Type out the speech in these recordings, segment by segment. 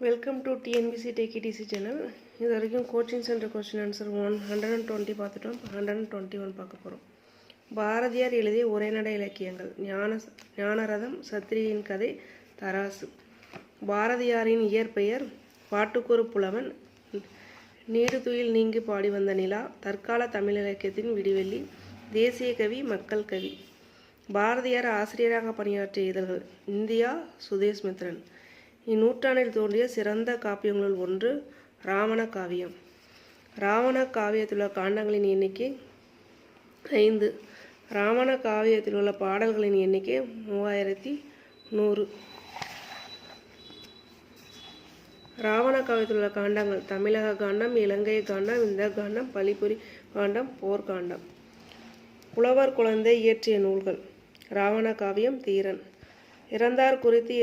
Welcome to TNPSC take it easy channel. இது வரைக்கும் coaching centre question answer 120 பார்த்துட்டோம். 121 பார்க்க போகிறோம். பாரதியார் எழுதிய உரைநடை இலக்கியங்கள்: ஞானரதம், சத்திரியின் கதை, தராசு. பாரதியாரின் இயற்பெயர் பாட்டுக்கொரு புலவன், நீடுதுயில் நீங்கி பாடி வந்த நிலா, தற்கால தமிழ் இலக்கியத்தின் விடிவெள்ளி, தேசிய கவி, மக்கள் கவி. பாரதியார் ஆசிரியராக பணியாற்றிய இதழ்கள்: இந்தியா, சுதேஷ்மித்ரன். இந்நூற்றாண்டில் தோன்றிய சிறந்த காப்பியங்களுள் ஒன்று ராவண காவியம். ராவண காவியத்திலுள்ள காண்டங்களின் எண்ணிக்கை 5. ராவண காவியத்தில் உள்ள பாடல்களின் எண்ணிக்கை 3100. ராவண காவியத்தில் உள்ள காண்டங்கள்: தமிழக காண்டம், இலங்கை காண்டம், இந்த காண்டம், பலிபுரி காண்டம், போர்க்காண்டம். புலவர் குழந்தை இயற்றிய நூல்கள்: ராவண காவியம், தீரன். இறந்தார் குறித்து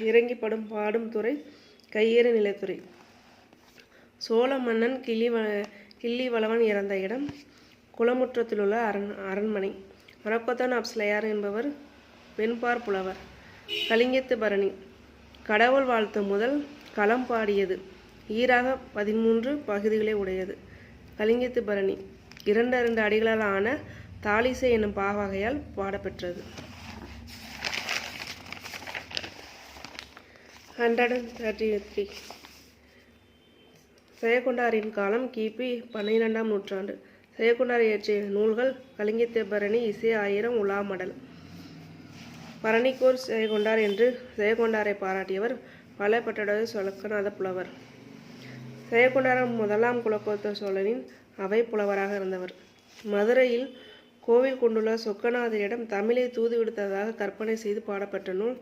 இறங்கிப்படும் பாடும் துறை கையேறு நிலத்துறை. சோழ மன்னன் கிள்ளிவளவன் இறந்த இடம் குளமுற்றத்திலுள்ள அரண்மனை. மரக்கொத்தான் அப்ஸ்லையார் என்பவர் வெண்பார் புலவர். கலிங்கத்து பரணி. கடவுள் வாழ்த்து முதல் களம் பாடியது. ஈராக 13 பகுதிகளை உடையது. கலிங்கத்து பரணி 2 அடிகளால் ஆன தாலிசை என்னும் பாவகையால் பாடப்பெற்றது. 133. ஜெயகொண்டாரின் காலம் கிபி 12ஆம் நூற்றாண்டு. ஜெயகொண்டார் இயற்றிய நூல்கள்: கலிங்கத்து பரணி, இசை ஆயிரம், உலாமடல். பரணிக்கோர் ஜெயகொண்டார் என்று ஜெயகொண்டாரை பாராட்டியவர் பலபட்டடைய சொக்கநாத புலவர். ஜெயகொண்டார் 1ஆம் குலோத்துங்க சோழனின் அவை புலவராக இருந்தவர். மதுரையில் கோவில் கொண்டுள்ள சொக்கநாதரிடம் தமிழை தூது விடுத்ததாக கற்பனை செய்து பாடப்பட்ட நூல்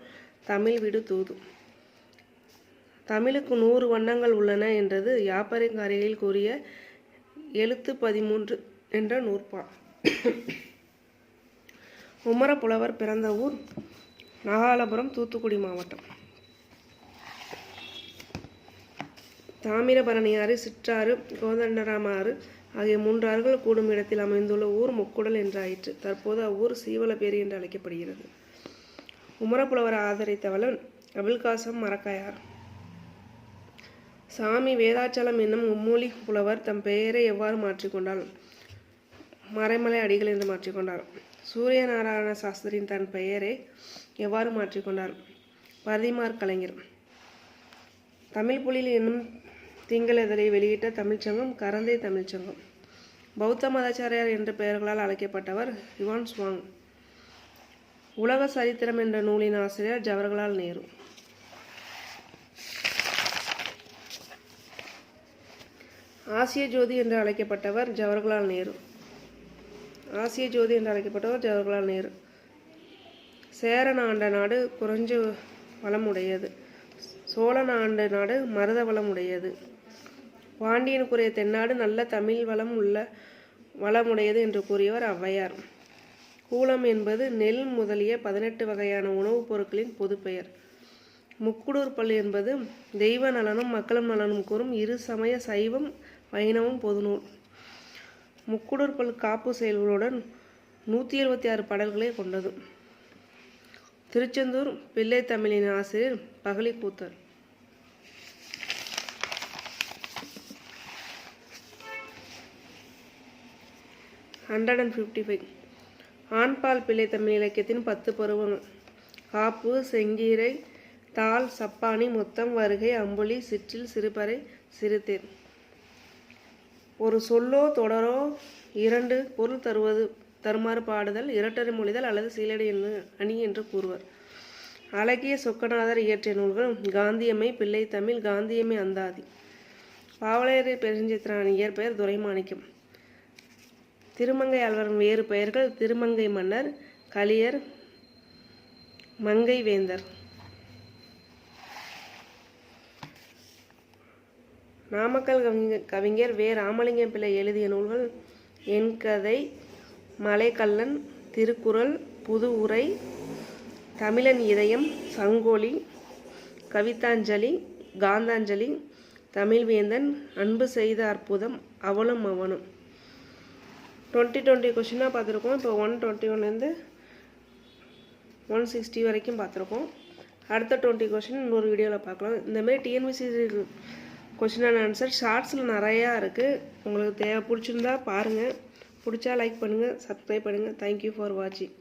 தமிழ் விடு தூது. தமிழுக்கு 100 வண்ணங்கள் உள்ளன என்றது யாப்பரிகாரியில் கூறிய எழுத்து 13 என்ற நூற்பா. உமர புலவர் பிறந்த ஊர் நாகலாபுரம், தூத்துக்குடி மாவட்டம். தாமிரபரணியாறு, சிற்றாறு, கோதண்டராமாறு ஆகிய 3 ஆறுகள் கூடும் இடத்தில் அமைந்துள்ள ஊர் முக்குடல் என்றாயிற்று. தற்போது அவ்வூர் சீவலப்பேரி என்று அழைக்கப்படுகிறது. உமரப்புலவர் ஆதரித்தவளன் அபுல்காசம் மரக்காயார். சாமி வேதாச்சலம் என்னும் மும்மொழி புலவர் தம் பெயரை எவ்வாறு மாற்றிக்கொண்டார்? மறைமலை அடிகள் என்று மாற்றிக்கொண்டார். சூரியநாராயண சாஸ்திரியின் தன் பெயரை எவ்வாறு மாற்றிக்கொண்டார்? பரிதிமாற் கலைஞர். தமிழ் புலில் என்னும் திங்களெதரை வெளியிட்ட தமிழ்ச்சங்கம் கரந்தை தமிழ்ச்சங்கம். பௌத்த மதாச்சாரியார் என்ற பெயர்களால் அழைக்கப்பட்டவர் யுவான் சுவாங். உலக சரித்திரம் என்ற நூலின் ஆசிரியர் ஜவஹர்லால் நேரு. ஆசிய ஜோதி என்று அழைக்கப்பட்டவர் ஜவஹர்லால் நேரு. சேரன் ஆண்ட நாடு குறைஞ்ச வளம் உடையது. சோழன் ஆண்ட நாடு மருத வளம் உடையது. பாண்டியனுக்குரிய தென்னாடு நல்ல தமிழ் வளமுடையது என்று கூறியவர் ஔவையார். கூலம் என்பது நெல் முதலிய 18 வகையான உணவுப் பொருட்களின் பொதுப்பெயர். முக்குடூர் பல் என்பது தெய்வ நலனும் மக்களும் நலனும் கூறும் இரு சமய சைவம் வைணவம் பொதுநூல். முக்குடூர் பல் காப்பு செயல்களுடன் 176 பாடல்களை கொண்டது. திருச்செந்தூர் பிள்ளை தமிழின் ஆசிரியர் பகலிக்கூத்தர். ஆண்பால் பிள்ளை தமிழ் இலக்கியத்தின் 10 பருவங்கள்: காப்பு, செங்கீரை, தாள், சப்பானி, முத்தம், வருகை, அம்புலி, சிற்றில், சிறுபறை, சிறுதேர். ஒரு சொல்லோ தொடரோ 2 பொருள் தருமாறு பாடுதல், இரட்டரை மொழிதல் அல்லது சீலடி அணி என்று கூறுவர். அழகிய சொக்கநாதர் இயற்றிய நூல்கள்: காந்தியம்மை, பிள்ளை தமிழ், காந்தியம்மை அந்தாதி. பாவலரேறு பெருஞ்சித்திரனின் இயற்பெயர் துரைமாணிக்கம். திருமங்கை ஆழ்வாரின் வேறு பெயர்கள்: திருமங்கை மன்னர், கலியர், மங்கை வேந்தர். நாமக்கல் கவிஞர் வே. ராமலிங்கம் பிள்ளை எழுதிய நூல்கள்: என் கதை, மலைக்கள்ளன், திருக்குறள், புது உரை, தமிழன் இதயம், சங்கொலி, கவிதாஞ்சலி, காந்தாஞ்சலி, தமிழ்வேந்தன், அன்பு செய்த அற்புதம், அவளும் அவனும். 2020 கொஸ்டினாக பார்த்துருக்கோம். இப்போ 121லேருந்து 160 வரைக்கும் பார்த்துருக்கோம். அடுத்த 20 கொஷின் இன்னொரு வீடியோவில் பார்க்கலாம். இந்தமாரி டிஎன்பிசி கொஷின் அண்ட் ஆன்சர் ஷார்ட்ஸில் நிறையா இருக்குது. உங்களுக்கு பிடிச்சிருந்தா பாருங்கள். பிடிச்சா லைக் பண்ணுங்கள், சப்ஸ்கிரைப் பண்ணுங்கள். தேங்க்யூ ஃபார் வாட்சிங்.